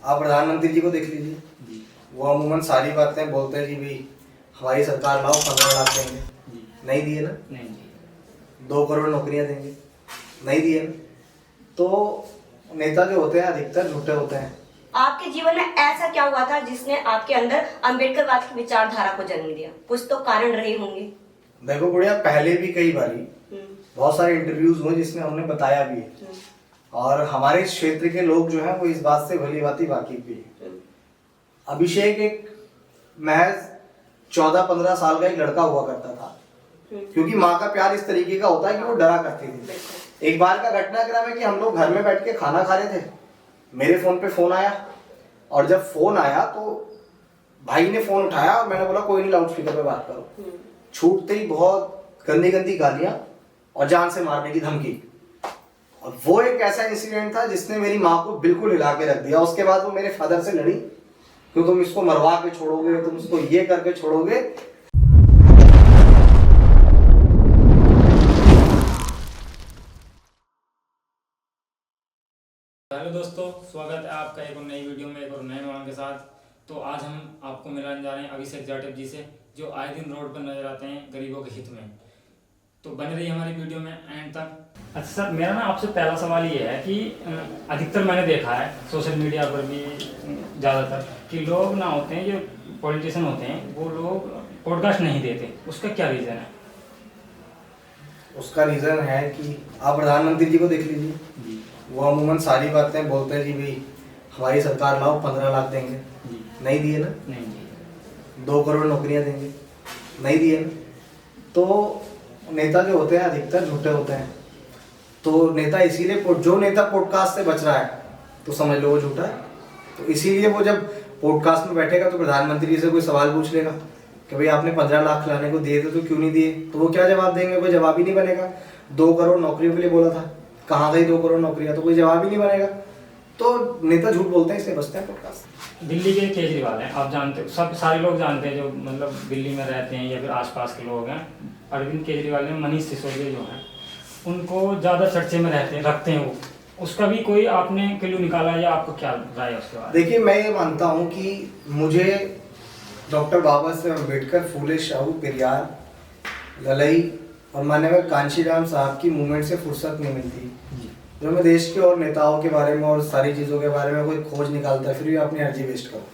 आप प्रधानमंत्री जी को देख लीजिए, वो अमूमन सारी बातें बोलते हैं जी भाई हमारी सरकार लाओ 15 लाख देंगे, नहीं दिए ना। नहीं जी। 2 करोड़ नौकरियां देंगे, नहीं दिए ना। तो नेता जो होते हैं अधिकतर झूठे होते हैं। आपके जीवन में ऐसा क्या हुआ था जिसने आपके अंदर अम्बेडकरवाद की विचारधारा को जन्म दिया? कुछ तो कारण रहे होंगे। देखो गुड़िया, पहले भी कई बारी बहुत सारे इंटरव्यूज हुए जिसमें हमने बताया भी है, और हमारे क्षेत्र के लोग जो हैं वो इस बात से भली भांति वाकिफ भी है। अभिषेक एक महज 14-15 साल का एक लड़का हुआ करता था, क्योंकि माँ का प्यार इस तरीके का होता है कि वो डरा करती थी। एक बार का घटनाक्रम है कि हम लोग घर में बैठ के खाना खा रहे थे, मेरे फोन पे फोन आया, और जब फोन आया तो भाई ने फोन उठाया और मैंने बोला कोई नहीं, लाउड स्पीकर पे बात करो। छूटते ही बहुत गंदी गंदी गालियां और जान से मारने की धमकी। और वो एक ऐसा इंसिडेंट था जिसने मेरी माँ को बिल्कुल हिला के रख दिया। उसके बाद वो मेरे फादर से लड़ी कि तुम इसको मरवा के छोड़ोगे, तुम इसको ये करके छोड़ोगे। हेलो दोस्तों, स्वागत है आपका एक और नई वीडियो में, एक और नए मॉडल के साथ। तो आज हम आपको मिलाने जा रहे हैं अभिषेक जाटव जी से, जो आए दिन रोड पर नजर आते हैं गरीबों के हित में। तो बने रहिए हमारी वीडियो में एंड तक। अच्छा सर, मेरा ना आपसे पहला सवाल ये है कि अधिकतर मैंने देखा है सोशल मीडिया पर भी ज़्यादातर कि लोग ना होते हैं, जो पॉलिटिशियन होते हैं, वो लोग पॉडकास्ट नहीं देते। उसका क्या रीज़न है? उसका रीजन है कि आप प्रधानमंत्री जी को देख लीजिए, वो अमूमन सारी बातें बोलते हैं जी भाई हमारी सरकार लाओ 15 लाख देंगे, नहीं दिए ना। नहीं जी। 2 करोड़ नौकरियां देंगे, नहीं दिए ना। तो नेता जो होते हैं अधिकतर झूठे होते हैं। तो नेता इसीलिए, जो नेता पॉडकास्ट से बच रहा है तो समझ लो वो झूठा है। तो इसीलिए वो जब पॉडकास्ट में बैठेगा तो प्रधानमंत्री से कोई सवाल पूछ लेगा कि भाई आपने 15 लाख लाने को दिए थे तो क्यों नहीं दिए, तो वो क्या जवाब देंगे? कोई जवाब ही नहीं बनेगा। 2 करोड़ नौकरियों के लिए बोला था, कहाँ गई 2 करोड़ नौकरियां, तो कोई जवाब ही नहीं बनेगा। तो नेता झूठ बोलते हैं, इसलिए बचते हैं पॉडकास्ट। दिल्ली के केजरीवाल हैं, आप जानते हो, सब सारे लोग जानते हैं जो मतलब दिल्ली में रहते हैं या फिर आसपास के लोग हैं। अरविंद केजरीवाल ने मनीष सिसोदिया जो हैं उनको ज़्यादा चर्चे में रखते हैं। वो उसका भी कोई आपने क्लू निकाला या आपको क्या राय है उसके बारे में? देखिए, मैं ये मानता हूँ कि मुझे डॉक्टर बाबा साहेब अम्बेडकर, फूले शाहू, पेरियार, ललई और माननीय कांशीराम साहब की मूवमेंट से फुर्सत नहीं मिलती। जो मैं देश के और नेताओं के बारे में और सारी चीज़ों के बारे में कोई खोज निकालता है, फिर भी अपनी एनर्जी वेस्ट करो।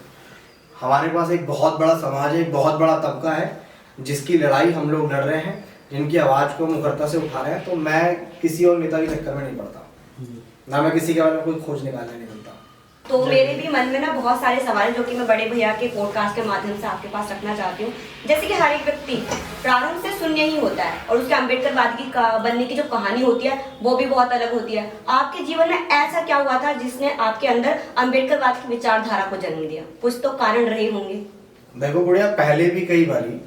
हमारे पास एक बहुत बड़ा समाज है, एक बहुत बड़ा तबका है जिसकी लड़ाई हम लोग लड़ रहे हैं, जिनकी आवाज़ को मुखरता से उठा रहे हैं। तो मैं किसी और नेता के चक्कर में नहीं पड़ता, ना मैं किसी के बारे में कोई खोज निकालने निकलता। तो मेरे भी मन में ना बहुत सारे सवाल जो कि मैं बड़े भैया के पॉडकास्ट के माध्यम से आपके पास रखना चाहती हूँ। जैसे कि हर एक व्यक्ति प्रारंभ से शून्य ही होता है और उसके अम्बेडकरवाद की बनने की जो कहानी होती है वो भी बहुत अलग होती है। आपके जीवन में ऐसा क्या हुआ था जिसने आपके अंदर अम्बेडकरवाद की विचारधारा को जन्म दिया? कुछ तो कारण रहे होंगे। देखो गुड़िया, पहले भी कई बारी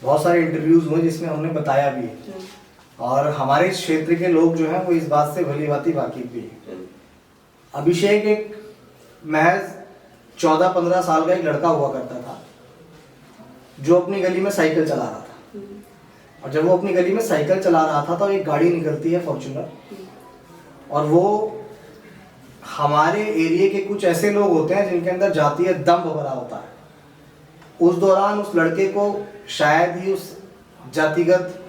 बहुत सारे इंटरव्यूज हुए जिसमें हमने बताया भी है, और हमारे क्षेत्र के लोग जो हैं वो इस बात से भली भांति वाकिफ भी है। अभिषेक एक महज 14-15 साल का एक लड़का हुआ करता था जो अपनी गली में साइकिल चला रहा था। और जब वो अपनी गली में साइकिल चला रहा था तो एक गाड़ी निकलती है फॉर्च्यूनर, और वो हमारे एरिया के कुछ ऐसे लोग होते हैं जिनके अंदर जातीय दंभ भरा होता है। उस दौरान उस लड़के को शायद ही उस जातिगत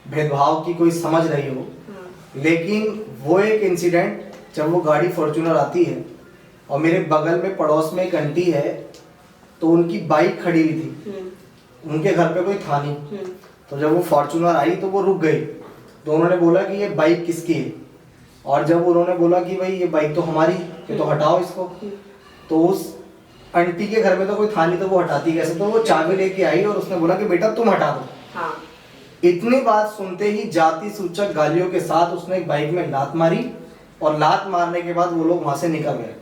भेदभाव की कोई समझ रही हो, लेकिन वो एक इंसिडेंट, जब वो गाड़ी फॉर्च्यूनर आती है और मेरे बगल में पड़ोस में एक आंटी है, तो उनकी बाइक खड़ी हुई थी, उनके घर पे कोई था नहीं। तो जब वो फॉर्च्यूनर आई तो वो रुक गई, तो उन्होंने बोला कि ये बाइक किसकी है, और जब उन्होंने बोला कि भाई ये बाइक तो हमारी, ये तो हटाओ इसको, तो उस आंटी के घर में तो कोई था नहीं, तो वो हटाती कैसे? तो वो चाबी लेके आई और उसने बोला कि बेटा तुम हटा दो। हाँ। इतनी बात सुनते ही जाति सूचक गालियों के साथ उसने एक बाइक में लात मारी, और लात मारने के बाद वो लोग वहां से निकल गए।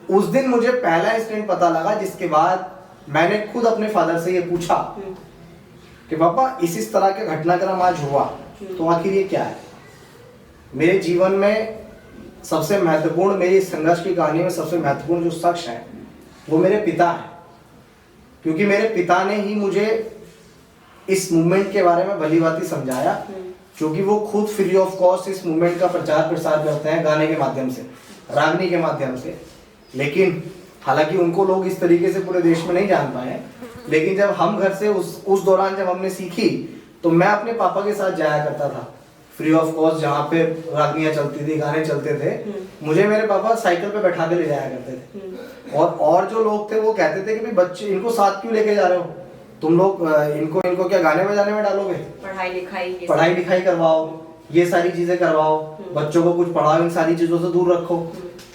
उस दिन मुझे पहला इंसिडेंट पता लगा, जिसके बाद मैंने खुद अपने फादर से ये पूछा कि पापा इस तरह का घटनाक्रम आज हुआ, तो आखिर ये क्या है? मेरे जीवन में सबसे महत्वपूर्ण, मेरी संघर्ष की कहानी में सबसे महत्वपूर्ण जो शख्स है वो मेरे पिता हैं, क्योंकि मेरे पिता ने ही मुझे इस मूवमेंट के बारे में भली भांति समझाया, क्योंकि वो खुद फ्री ऑफ कॉस्ट इस मूवमेंट का प्रचार प्रसार करते हैं गाने के माध्यम से, रागनी के माध्यम से। लेकिन हालांकि उनको लोग इस तरीके से पूरे देश में नहीं जान पाए, लेकिन जब हम घर से उस दौरान जब हमने सीखी तो मैं अपने पापा के साथ जाया करता था फ्री ऑफ कॉस्ट, जहाँ पे रागनियाँ चलती थी, गाने चलते थे, मुझे मेरे पापा साइकिल पे बैठा के ले जाया करते थे। और जो लोग थे वो कहते थे कि भाई बच्चे इनको साथ क्यों लेके जा रहे हो, तुम लोग इनको क्या गाने बजाने में डालोगे, पढ़ाई लिखाई करवाओ, ये सारी चीजें करवाओ, बच्चों को कुछ पढ़ाओ, इन सारी चीजों से दूर रखो।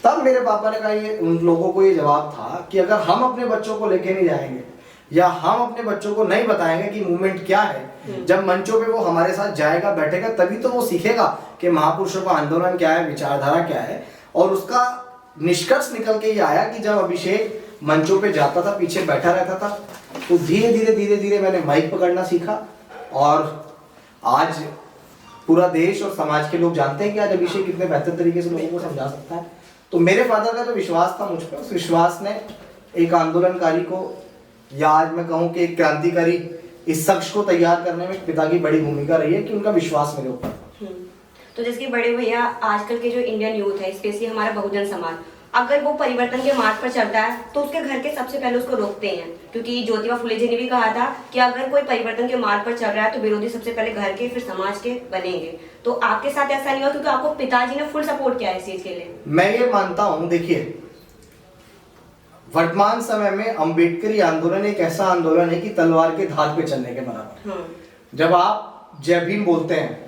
तब मेरे पापा ने कहा, ये उन लोगों को ये जवाब था कि अगर हम अपने बच्चों को लेके नहीं जाएंगे या हम अपने बच्चों को नहीं बताएंगे कि मूवमेंट क्या है, जब मंचों पे वो हमारे साथ जाएगा बैठेगा तभी तो वो सीखेगा कि महापुरुषों का आंदोलन क्या है, विचारधारा क्या है। और उसका निष्कर्ष निकल के ये आया कि जब अभिषेक मंचों पे जाता था, पीछे बैठा रहता था, तो धीरे धीरे मैंने माइक पकड़ना सीखा। और आज पूरा देश और समाज के लोग जानते हैं कि आज अभिषेक कितने बेहतर तरीके से लोगों को समझा सकता है। तो मेरे फादर का जो विश्वास था मुझ पर, उस विश्वास ने एक आंदोलनकारी को, या आज मैं कहूँ कि एक क्रांतिकारी इस शख्स को तैयार करने में पिता की बड़ी भूमिका रही है कि उनका विश्वास मेरे ऊपर। तो जैसे कि बड़े भैया, आजकल के जो इंडियन यूथ है, स्पेशली हमारा बहुजन समाज, अगर वो परिवर्तन के मार्ग पर चलता है तो उसके घर के सबसे पहले उसको रोकते हैं, क्योंकि ज्योतिबा फुले जी ने भी कहा था कि अगर कोई परिवर्तन के मार्ग पर चल रहा है तो विरोधी सबसे पहले घर के फिर समाज के बनेंगे। तो आपके साथ ऐसा नहीं हुआ, क्योंकि आपको पिताजी ने फुल सपोर्ट किया है इस चीज के लिए? मैं ये मानता हूँ, देखिए वर्तमान समय में अम्बेडकरी आंदोलन एक ऐसा आंदोलन है कि तलवार के धार पे चलने के बराबर। जब आप जय भीम बोलते हैं,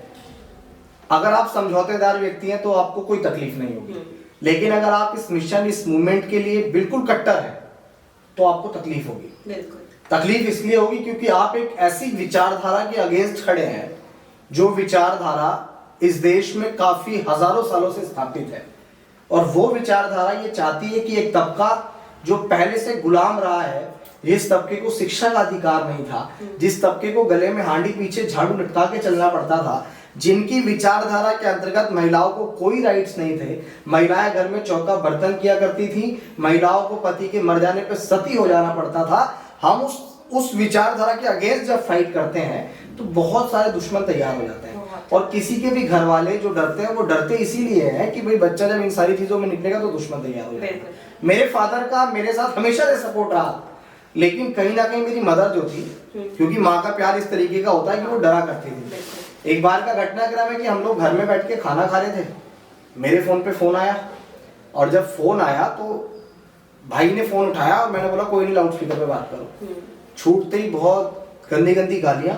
अगर आप समझौतेदार व्यक्ति हैं तो आपको कोई तकलीफ नहीं होगी, लेकिन अगर आप इस मिशन, इस मूवमेंट के लिए बिल्कुल कट्टर है तो आपको तकलीफ होगी। तकलीफ इसलिए होगी क्योंकि आप एक ऐसी विचारधारा के अगेंस्ट खड़े हैं जो विचारधारा इस देश में काफी हजारों सालों से स्थापित है। और वो विचारधारा ये चाहती है कि एक तबका जो पहले से गुलाम रहा है, जिस तबके को शिक्षा का अधिकार नहीं था, जिस तबके को गले में हांडी पीछे झाड़ू लटका के चलना पड़ता था, जिनकी विचारधारा के अंतर्गत महिलाओं को कोई राइट्स नहीं थे, महिलाएं घर में चौका बर्तन किया करती थी, महिलाओं को पति के मर जाने पर सती हो जाना पड़ता था, हम उस विचारधारा के अगेंस्ट जब फाइट करते हैं तो बहुत सारे दुश्मन तैयार हो जाते हैं। और किसी के भी घर वाले जो डरते हैं वो डरते इसीलिए हैं कि भाई बच्चा जब इन सारी चीजों में निकलेगा तो दुश्मन तैयार हो जाएगा। मेरे फादर का मेरे साथ हमेशा से सपोर्ट रहा, लेकिन कहीं ना कहीं मेरी मदर जो थी, क्योंकि माँ का प्यार इस तरीके का होता है कि वो डरा करती थी। एक बार का घटनाक्रम है कि हम लोग घर में बैठ के खाना खा रहे थे, मेरे फोन पे फोन आया, और जब फोन आया तो भाई ने फोन उठाया और मैंने बोला कोई नहीं, लाउड स्पीकर पे बात करो। छूटते ही बहुत गंदी गंदी गालियां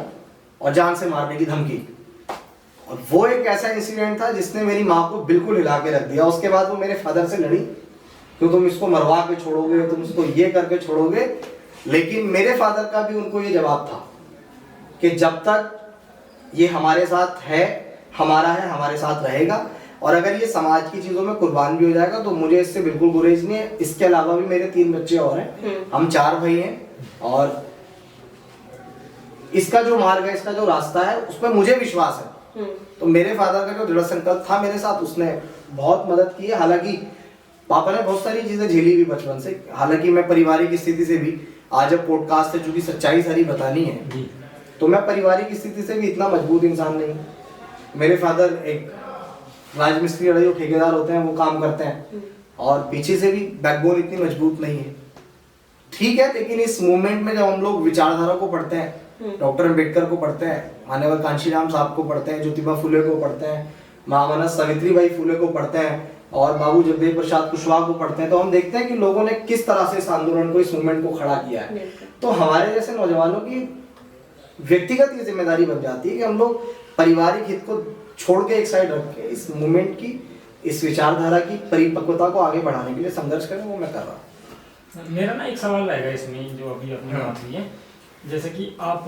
और जान से मारने की धमकी। और वो एक ऐसा इंसिडेंट था जिसने मेरी माँ को बिल्कुल हिला के रख दिया। उसके बाद वो मेरे फादर से लड़ी कि तुम इसको मरवा के छोड़ोगे, तुम इसको ये करके छोड़ोगे। लेकिन मेरे फादर का भी उनको ये जवाब था कि जब तक ये हमारे साथ है, हमारा है, हमारे साथ रहेगा, और अगर ये समाज की चीजों में कुर्बान भी हो जाएगा तो मुझे इससे बिल्कुल गुरेज नहीं है। इसके अलावा भी मेरे 3 बच्चे और हैं, हम 4 भाई हैं, और इसका जो मार्ग है, इसका जो रास्ता है, उस पर मुझे विश्वास है। तो मेरे फादर का जो दृढ़ संकल्प था मेरे साथ, उसने बहुत मदद की है। हालांकि पापा ने बहुत सारी चीजें झेली भी बचपन से, हालांकि मैं पारिवारिक स्थिति से भी, आज अब पॉडकास्ट से चूंकि सच्चाई सारी बतानी है तो मैं पारिवारिक स्थिति से भी इतना मजबूत इंसान नहीं। मेरे फादर एक राजमिस्त्री वाले जो ठेकेदार होते हैं वो काम करते हैं, और पीछे से भी बैकबोन इतनी मजबूत नहीं है, ठीक है। लेकिन इस मूवमेंट में जब हम लोग विचारधारा को पढ़ते हैं, डॉक्टर अम्बेडकर को पढ़ते हैं, मान्यवर कांशीराम साहब को पढ़ते हैं, ज्योतिबा फुले को पढ़ते हैं, महामानस सावित्रीबाई फुले को पढ़ते हैं, और बाबू जगदेव प्रसाद कुशवाहा को पढ़ते हैं, तो हम देखते हैं कि लोगों ने किस तरह से इस आंदोलन को, इस मूवमेंट को खड़ा किया है। तो हमारे जैसे नौजवानों की व्यक्तिगत ये जिम्मेदारी बन जाती है कि हम लोग पारिवारिक हित को छोड़ के एक साइड रख के इस मूवमेंट की, इस विचारधारा की परिपक्वता को आगे बढ़ाने के लिए संघर्ष करें। वो मैं कर रहा हूँ। मेरा ना एक सवाल रहेगा इसमें, जो अभी अपनी बात हुई है, जैसे कि आप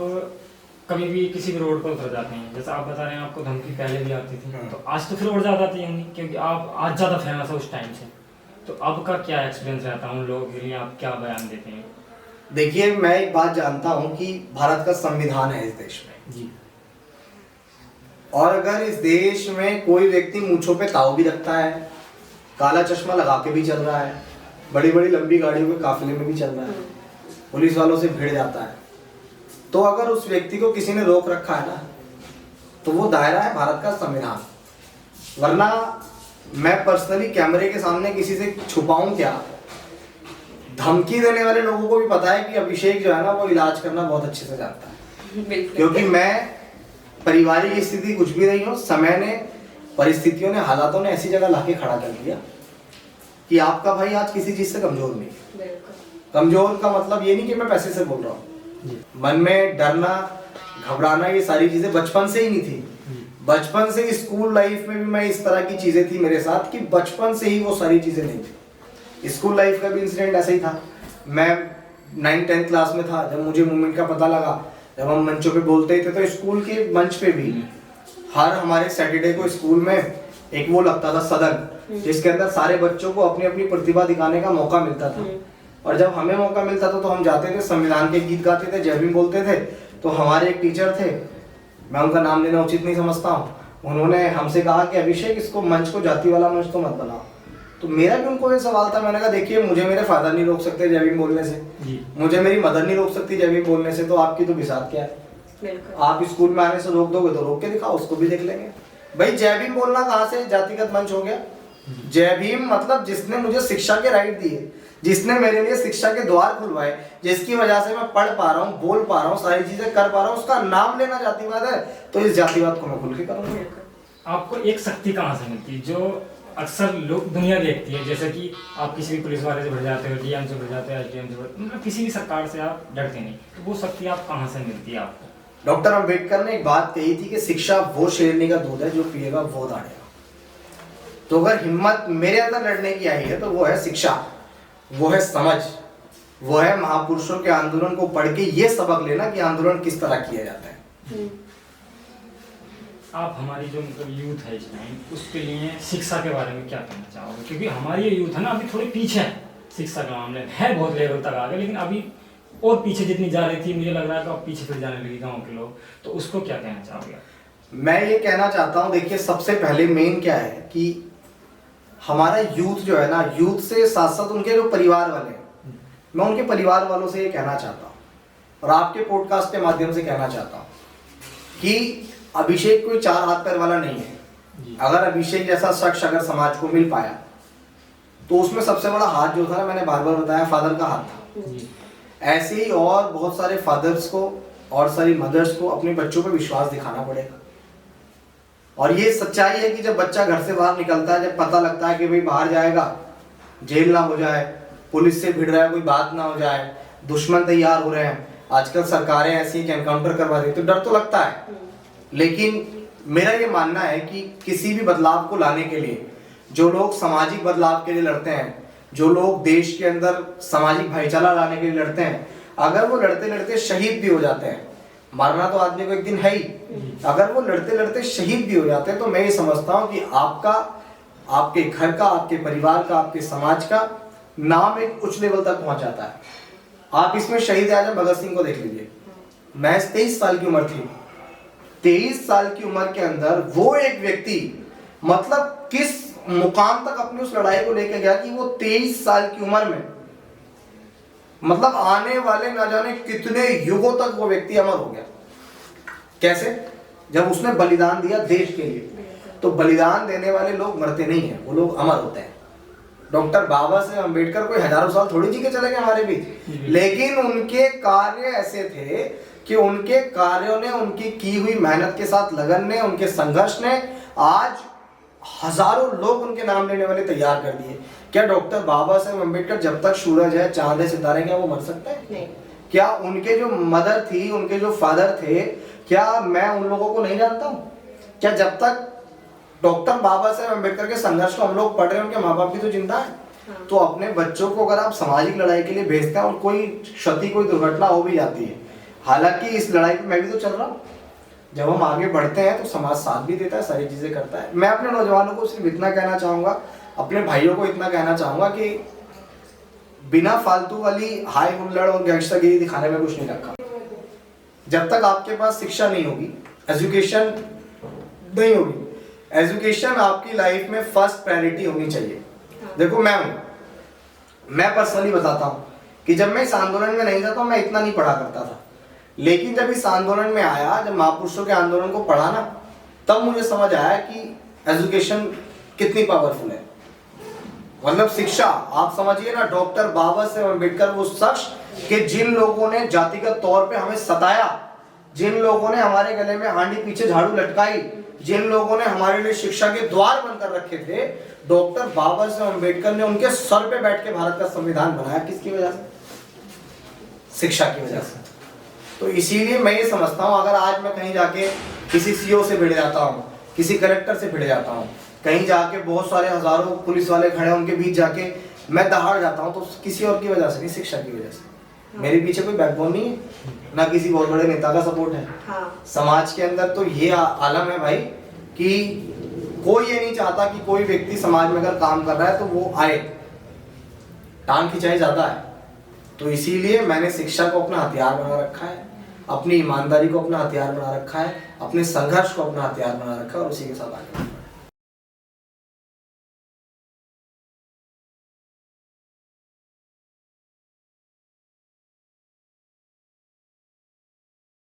कभी भी किसी भी रोड पर उतर जाते हैं, जैसे आप बता रहे हैं आपको धमकी पहले भी आती थी, तो आज तो फिर और ज़्यादा आती होंगी क्योंकि आप आज ज़्यादा फेमस है उस टाइम से, तो अब का क्या एक्सपीरियंस रहता है उन लोगों के लिए, आप क्या बयान देते हैं? देखिए, मैं एक बात जानता हूँ कि भारत का संविधान है इस देश में जी, और अगर इस देश में कोई व्यक्ति मूंछों पे ताव भी रखता है, काला चश्मा लगा के भी चल रहा है, बड़ी बड़ी लंबी गाड़ियों के काफिले में भी चल रहा है, पुलिस वालों से भिड़ जाता है, तो अगर उस व्यक्ति को किसी ने रोक रखा है ना, तो वो दायरा है भारत का संविधान। वरना मैं पर्सनली कैमरे के सामने किसी से छुपाऊं क्या, धमकी देने वाले लोगों को भी पता है कि अभिषेक जो है ना वो इलाज करना बहुत अच्छे से जानता है। बिल्कुल। क्योंकि मैं पारिवारिक स्थिति कुछ भी नहीं हो, समय ने, परिस्थितियों ने, हालातों ने ऐसी जगह लाके खड़ा कर दिया कि आपका भाई आज किसी चीज से कमजोर नहीं है। बिल्कुल। कमजोर का मतलब ये नहीं कि मैं पैसे से बोल रहा हूँ, मन में डरना, घबराना, ये सारी चीजें बचपन से ही नहीं थी। बचपन से स्कूल लाइफ में भी मैं इस तरह की चीजें थी मेरे साथ कि बचपन से ही वो सारी चीजें नहीं थी। स्कूल लाइफ का भी इंसिडेंट ऐसा ही था। मैं 9th-10th क्लास में था जब मुझे मूवमेंट का पता लगा। जब हम मंचों पे बोलते थे तो स्कूल के मंच पे भी हर हमारे सैटरडे को स्कूल में एक वो लगता था सदन, जिसके अंदर सारे बच्चों को अपनी अपनी प्रतिभा दिखाने का मौका मिलता था। और जब हमें मौका मिलता था तो हम जाते थे, संविधान के गीत गाते थे, जय भीम बोलते थे। तो हमारे एक टीचर थे, मैं उनका नाम लेना उचित नहीं समझता हूँ, उन्होंने हमसे कहा कि अभिषेक इसको मंच को जाति वाला मंच तो मत बनाओ। तो मेरा भी उनको ये सवाल था, मैंने कहा देखिए मुझे मेरे फादर नहीं रोक सकते जय भीम बोलने से, मुझे मेरी मदर नहीं रोक सकती जय भीम बोलने से, तो आपकी तो बिसात क्या है। आप स्कूल में आने से रोक दोगे तो रोक के दिखाओ, उसको भी देख लेंगे। भाई जय भीम बोलना कहाँ से जातिगत मंच हो गया। जय भीम मतलब जिसने मुझे शिक्षा के राइट दिए, जिसने मेरे लिए शिक्षा के द्वार खुलवाए, जिसकी वजह से मैं पढ़ पा रहा हूँ, बोल पा रहा हूँ, सारी चीजें कर पा रहा हूँ, उसका नाम लेना जातिवाद है, तो इस जातिवाद को मैं खुल के करूँगा। आपको एक शक्ति कहाँ से मिलती है जो अक्सर लोग दुनिया देखती है, जैसे कि आप किसी भी पुलिस वाले से भर जाते हो, डीएम से भर जाते हो, एसडीएम से मतलब किसी भी सरकार से आप डरते नहीं, तो वो शक्ति आप कहाँ से मिलती है आपको? डॉक्टर अम्बेडकर ने एक बात कही थी कि शिक्षा वो शेरनी का दूध है जो पिएगा वो दाढ़ेगा। तो अगर हिम्मत मेरे अंदर लड़ने की आई है तो वो है शिक्षा, वो है समझ, वो है महापुरुषों के आंदोलन को पढ़ के ये सबक लेना कि आंदोलन किस तरह किया जाता है। आप हमारी जो मतलब यूथ है इस टाइम, उसके लिए शिक्षा के बारे में क्या कहना चाहोगे? क्योंकि हमारी ये यूथ है ना अभी थोड़ी पीछे है शिक्षा के मामले में, है बहुत लेवल तक आगे, लेकिन अभी और पीछे जितनी जा रही थी मुझे लग रहा है कि अब पीछे फिर जाने लगी गाँव के लोग, तो उसको क्या कहना चाहोगे? मैं ये कहना चाहता हूँ, देखिए सबसे पहले मेन क्या है कि हमारा यूथ जो है ना, यूथ से साथ साथ उनके जो परिवार वाले हैं, मैं उनके परिवार वालों से ये कहना चाहता हूँ और आपके पॉडकास्ट के माध्यम से कहना चाहता हूँ कि अभिषेक कोई 4 हाथ पैर वाला नहीं है। अगर अभिषेक जैसा शख्स अगर समाज को मिल पाया तो उसमें सबसे बड़ा हाथ जो था, मैंने बार बार बताया, फादर का हाथ था। ऐसे ही और बहुत सारे फादर्स को और सारी मदर्स को अपने बच्चों पर विश्वास दिखाना पड़ेगा। और ये सच्चाई है कि जब बच्चा घर से बाहर निकलता है, जब पता लगता है कि भाई बाहर जाएगा जेल ना हो जाए, पुलिस से भिड़ रहा है कोई बात ना हो जाए, दुश्मन तैयार हो रहे हैं, आजकल सरकारें ऐसी कि एनकाउंटर करवा रही, तो डर तो लगता है। लेकिन मेरा ये मानना है कि किसी भी बदलाव को लाने के लिए जो लोग सामाजिक बदलाव के लिए लड़ते हैं, जो लोग देश के अंदर सामाजिक भाईचारा लाने के लिए लड़ते हैं, अगर वो लड़ते लड़ते शहीद भी हो जाते हैं, मरना तो आदमी को एक दिन है ही, अगर वो लड़ते लड़ते शहीद भी हो जाते हैं, तो मैं ये समझता हूँ कि आपका, आपके घर का, आपके परिवार का, आपके समाज का नाम एक उच्च लेवल तक पहुंच जाता है। आप इसमें शहीद आजम भगत सिंह को देख लीजिए, महज 23 साल की उम्र थी। 23 साल की उम्र के अंदर वो एक व्यक्ति मतलब किस मुकाम तक अपनी उस लड़ाई को लेकर गया कि वो 23 साल की उम्र में मतलब आने वाले न जाने कितने युगों तक वो व्यक्ति अमर हो गया। कैसे? जब उसने बलिदान दिया देश के लिए। तो बलिदान देने वाले लोग मरते नहीं हैं, वो लोग अमर होते हैं। डॉक्टर बाबा साहेब अम्बेडकर कोई हजारों साल थोड़ी जी के चले गए हमारे बीच, लेकिन उनके कार्य ऐसे थे कि उनके कार्यों ने, उनकी की हुई मेहनत के साथ लगन ने, उनके संघर्ष ने आज हजारों लोग उनके नाम लेने वाले तैयार कर दिए। क्या डॉक्टर बाबा साहेब अम्बेडकर जब तक सूरज है, चांद है, सितारे, क्या वो मर सकते हैं? नहीं। क्या उनके जो मदर थी, उनके जो फादर थे, क्या मैं उन लोगों को नहीं जानता हूँ? क्या जब तक डॉक्टर बाबा साहेब अम्बेडकर के संघर्ष को हम लोग पढ़ रहे हैं, उनके माँ बाप भी तो जिंदा है। हाँ। तो अपने बच्चों को अगर आप सामाजिक लड़ाई के लिए भेजते हैं और कोई क्षति, कोई दुर्घटना हो भी जाती है, हालांकि इस लड़ाई में मैं भी तो चल रहा हूँ, जब हम आगे बढ़ते हैं तो समाज साथ भी देता है, सारी चीजें करता है। मैं अपने नौजवानों को सिर्फ इतना कहना चाहूंगा, अपने भाइयों को इतना कहना चाहूंगा कि बिना फालतू वाली हाई हुल्लड़ और गैंगस्टरगिरी दिखाने में कुछ नहीं रखा। जब तक आपके पास शिक्षा नहीं होगी, एजुकेशन नहीं होगी, एजुकेशन आपकी लाइफ में फर्स्ट प्रायोरिटी होनी चाहिए। देखो मैं पर्सनली बताता हूँ कि जब मैं इस आंदोलन में नहीं था तो मैं इतना नहीं पढ़ा करता था, लेकिन जब इस आंदोलन में आया, जब महापुरुषों के आंदोलन को पढ़ा ना, तब मुझे समझ आया कि एजुकेशन कितनी पावरफुल है। मतलब शिक्षा, आप समझिए ना, डॉक्टर बाबा साहेब अम्बेडकर वो शख्स कि जिन लोगों ने जातिगत तौर पे हमें सताया, जिन लोगों ने हमारे गले में हांडी पीछे झाड़ू लटकाई, जिन लोगों ने हमारे लिए शिक्षा के द्वार बंद कर रखे थे, डॉक्टर बाबा साहेब अम्बेडकर ने उनके सर पे बैठ के भारत का संविधान बनाया। किसकी वजह से? शिक्षा की वजह से। तो इसीलिए मैं ये समझता हूँ, अगर आज मैं कहीं जाके किसी सीओ से भिड़ जाता हूँ, किसी कलेक्टर से भिड़ जाता हूँ, कहीं जाके बहुत सारे हजारों पुलिस वाले खड़े हैं, उनके बीच जाके मैं दहाड़ जाता हूँ, तो किसी और की वजह से नहीं, शिक्षा की वजह से। मेरे पीछे कोई बैकबोन नहीं है, ना किसी बहुत बड़े नेता का सपोर्ट है। समाज के अंदर तो ये आलम है भाई कि कोई ये नहीं चाहता कि कोई व्यक्ति समाज में अगर काम कर रहा है तो वो आए, टांग खिंचाई ज्यादा है। तो इसीलिए मैंने शिक्षा को अपना हथियार बना रखा है, अपनी ईमानदारी को अपना हथियार बना रखा है, अपने संघर्ष को अपना हथियार बना रखा है और उसी के साथ आगे